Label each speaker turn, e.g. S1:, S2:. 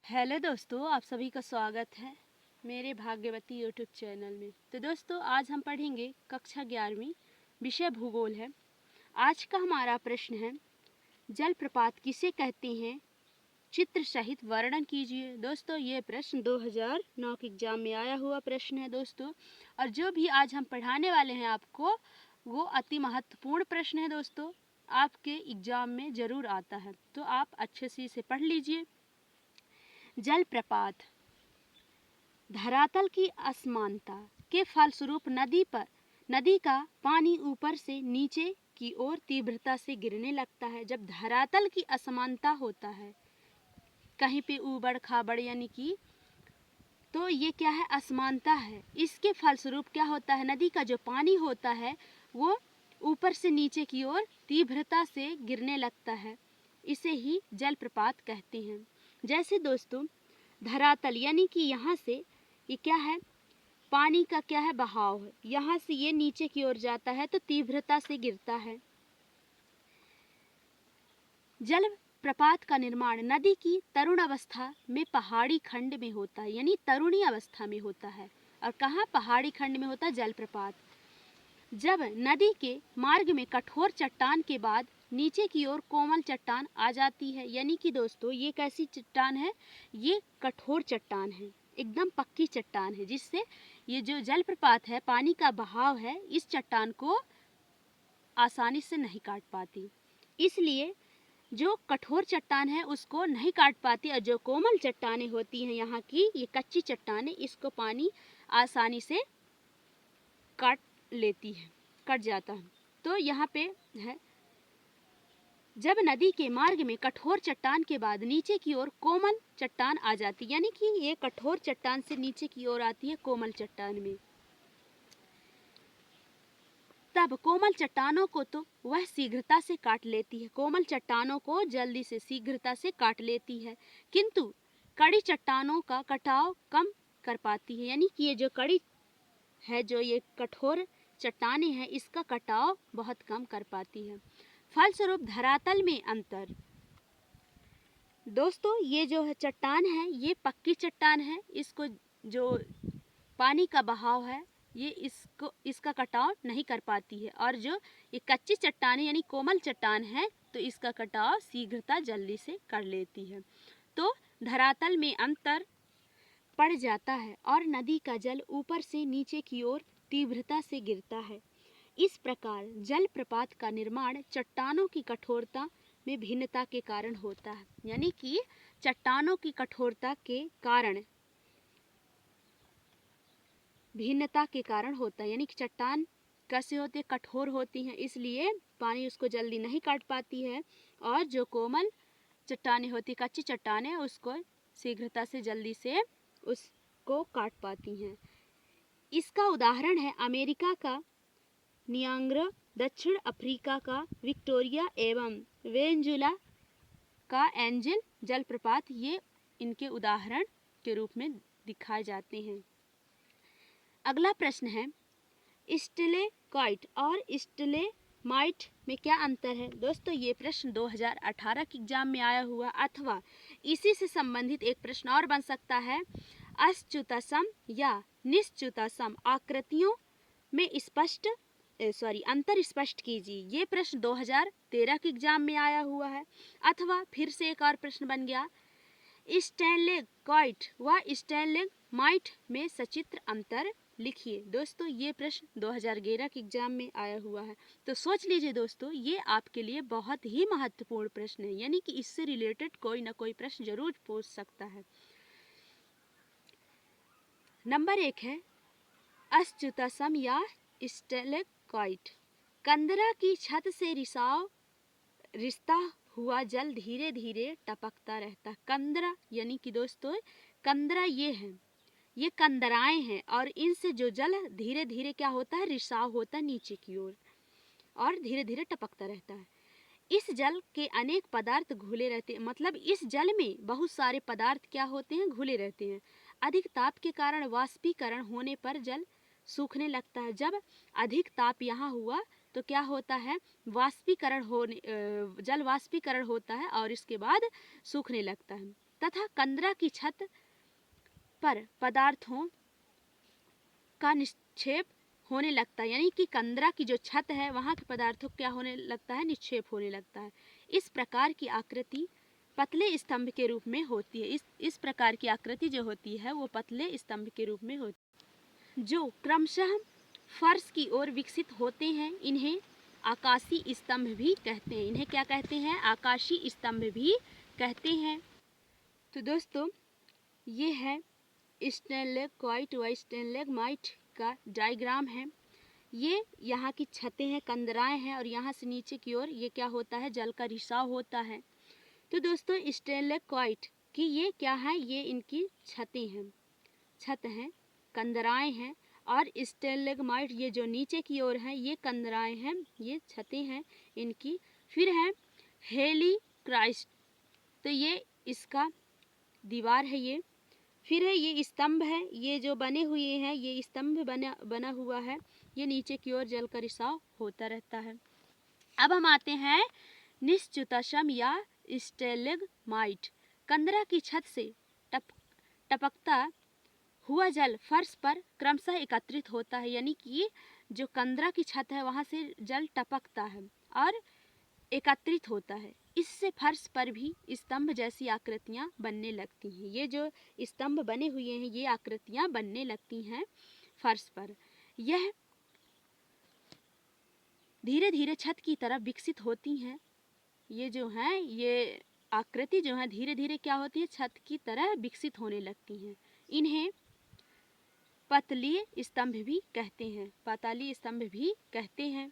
S1: Hello दोस्तों, आप सभी का स्वागत है मेरे भाग्यवती यूट्यूब चैनल में। तो दोस्तों, आज हम पढ़ेंगे कक्षा 11वीं, विषय भूगोल है। आज का हमारा प्रश्न है, जलप्रपात किसे कहते हैं, चित्र सहित वर्णन कीजिए। दोस्तों, ये प्रश्न 2009 के एग्जाम में आया हुआ प्रश्न है दोस्तों, और जो भी आज हम पढ़ाने वाले हैं आपको, वो अति महत्वपूर्ण प्रश्न है दोस्तों, आपके एग्जाम में ज़रूर आता है, तो आप अच्छे से इसे पढ़ लीजिए। जलप्रपात धरातल की असमानता के फलस्वरूप नदी का पानी ऊपर से नीचे की ओर तीव्रता से गिरने लगता है। जब धरातल की असमानता होता है, कहीं पे ऊबड़ खाबड़ यानी कि, तो ये क्या है, असमानता है। इसके फलस्वरूप क्या होता है, नदी का जो पानी होता है वो ऊपर से नीचे की ओर तीव्रता से गिरने लगता है। इसे ही जलप्रपात कहते हैं। जैसे दोस्तों, धरातल यानी कि यहाँ से ये क्या है, पानी का क्या है, बहाव है, यहाँ से ये नीचे की ओर जाता है तो तीव्रता से गिरता है। जल प्रपात का निर्माण नदी की तरुण अवस्था में पहाड़ी खंड में होता है, यानी तरुणी अवस्था में होता है। और कहाँ, पहाड़ी खंड में होता है जलप्रपात। जब नदी के मार्ग में कठोर चट्टान के बाद नीचे की ओर कोमल चट्टान आ जाती है। यानी कि दोस्तों, ये कैसी चट्टान है, ये कठोर चट्टान है, एकदम पक्की चट्टान है, जिससे ये जो जलप्रपात है, पानी का बहाव है, इस चट्टान को आसानी से नहीं काट पाती। इसलिए जो कठोर चट्टान है उसको नहीं काट पाती, और जो कोमल चट्टानें होती हैं यहाँ की, ये कच्ची चट्टानें, इसको पानी आसानी से काट लेती है, कट जाता है। तो यहाँ पे है, जब नदी के मार्ग में कठोर चट्टान के बाद नीचे की ओर कोमल चट्टान आ जाती, यानी कि ये कठोर चट्टान से नीचे की ओर आती है कोमल चट्टान में, तब कोमल चट्टानों को तो वह शीघ्रता से काट लेती है, कोमल चट्टानों को जल्दी से शीघ्रता से काट लेती है, किंतु कड़ी चट्टानों का कटाव कम कर पाती है। यानी कि ये जो कड़ी है, जो ये कठोर चट्टानें हैं, इसका कटाव बहुत कम कर पाती है। फलस्वरूप धरातल में अंतर। दोस्तों, ये जो है चट्टान है, ये पक्की चट्टान है, इसको जो पानी का बहाव है, ये इसका कटाव नहीं कर पाती है। और जो ये कच्ची चट्टान यानी कोमल चट्टान है, तो इसका कटाव शीघ्रता जल्दी से कर लेती है। तो धरातल में अंतर पड़ जाता है और नदी का जल ऊपर से नीचे की ओर तीव्रता से गिरता है। इस प्रकार जलप्रपात का निर्माण चट्टानों की कठोरता में भिन्नता के कारण होता है। यानी कि चट्टानों की कठोरता के कारण, भिन्नता के कारण होता है। यानी कि चट्टान कैसे होती है, कठोर होती हैं, इसलिए पानी उसको जल्दी नहीं काट पाती है, और जो कोमल चट्टानें होती, कच्ची चट्टानें, उसको शीघ्रता से जल्दी से उसको काट पाती हैं। इसका उदाहरण है अमेरिका का नियांग्रा, दक्षिण अफ्रीका का विक्टोरिया एवं वेनेजुला का एंजल जलप्रपात। ये इनके उदाहरण के रूप में दिखाए जाते हैं। अगला प्रश्न है, स्टेलेकॉइट और स्टेलेमाइट में क्या अंतर है। दोस्तों, ये प्रश्न 2018 के एग्जाम में आया हुआ, अथवा इसी से संबंधित एक प्रश्न और बन सकता है, अच्युतसम या निश्च्युतसम आकृतियों में अंतर स्पष्ट कीजिए। ये प्रश्न 2013 के एग्जाम में आया हुआ है। अथवा फिर से एक और प्रश्न बन गया, स्टेलेकॉइट व स्टेलेमाइट में सचित्र अंतर लिखिए। दोस्तों, ये प्रश्न 2011 के एग्जाम में आया हुआ है, तो सोच लीजिए दोस्तों, ये आपके लिए बहुत ही महत्वपूर्ण प्रश्न है, यानी कि इससे रिलेटेड कोई ना कोई प्रश्न जरूर पूछ सकता है। नंबर 1 है अच्युतसम या स्टेलेकॉइट। कंदरा की छत से रिश्ता हुआ जल धीरे धीरे टपकता रहता। कंदरा यानी कि दोस्तों, कंदरा ये है, ये कंदराएं हैं, और इनसे जो जल धीरे धीरे क्या होता है, रिसाव होता है नीचे की ओर, और धीरे धीरे टपकता रहता है। इस जल के अनेक पदार्थ घुले रहते हैं, मतलब इस जल में बहुत सारे पदार्थ क्या होते हैं, घुले रहते हैं। अधिक ताप के कारण वाष्पीकरण होने पर जल सूखने लगता है। जब अधिक ताप यहाँ हुआ तो क्या होता है, जल वाष्पीकरण होता है और इसके बाद सूखने लगता है। तथा कंदरा की छत पर पदार्थों का निक्षेप होने लगता है, यानी कि कंदरा की जो छत है वहाँ के पदार्थों क्या होने लगता है, निक्षेप होने लगता है। इस प्रकार की आकृति पतले स्तंभ के रूप में होती है। इस प्रकार की आकृति जो होती है वो पतले स्तंभ के रूप में होती है, जो क्रमशः फर्श की ओर विकसित होते हैं। इन्हें आकाशीय स्तंभ भी कहते हैं। इन्हें क्या कहते हैं, आकाशीय स्तंभ भी कहते हैं। तो दोस्तों ये है स्टैलेक्टाइट व स्टैलेग्माइट का डायग्राम है। ये यहाँ की छतें हैं, कंदराएं हैं, और यहाँ से नीचे की ओर ये क्या होता है, जल का रिसाव होता है। तो दोस्तों स्टैलेक्टाइट की ये क्या है, ये इनकी छतें हैं, छत हैं, कंदराएं हैं, और स्टैलेग्माइट ये जो नीचे की ओर है ये कंदराएं हैं, ये छतें हैं इनकी। फिर है हेलिक्राइस्ट, तो ये इसका दीवार है ये। फिर है ये स्तंभ है, ये जो बने हुए हैं ये स्तंभ बना हुआ है, ये नीचे की ओर जल का रिसाव होता रहता है। अब हम आते हैं निश्चुतशम या स्टैलेग्माइट। कंदरा की छत से टपकता हुआ जल फर्श पर क्रमशः एकत्रित होता है, यानी कि जो कंदरा की छत है वहाँ से जल टपकता है और एकत्रित होता है। इससे फर्श पर भी स्तंभ जैसी आकृतियाँ बनने लगती हैं। ये जो स्तंभ बने हुए हैं ये आकृतियाँ बनने लगती हैं फर्श पर। यह धीरे धीरे छत की तरफ विकसित होती हैं। ये जो हैं ये आकृति जो है धीरे धीरे क्या होती है, छत की तरह विकसित होने लगती हैं। इन्हें पतली स्तंभ भी कहते हैं, पाताली स्तंभ भी कहते हैं।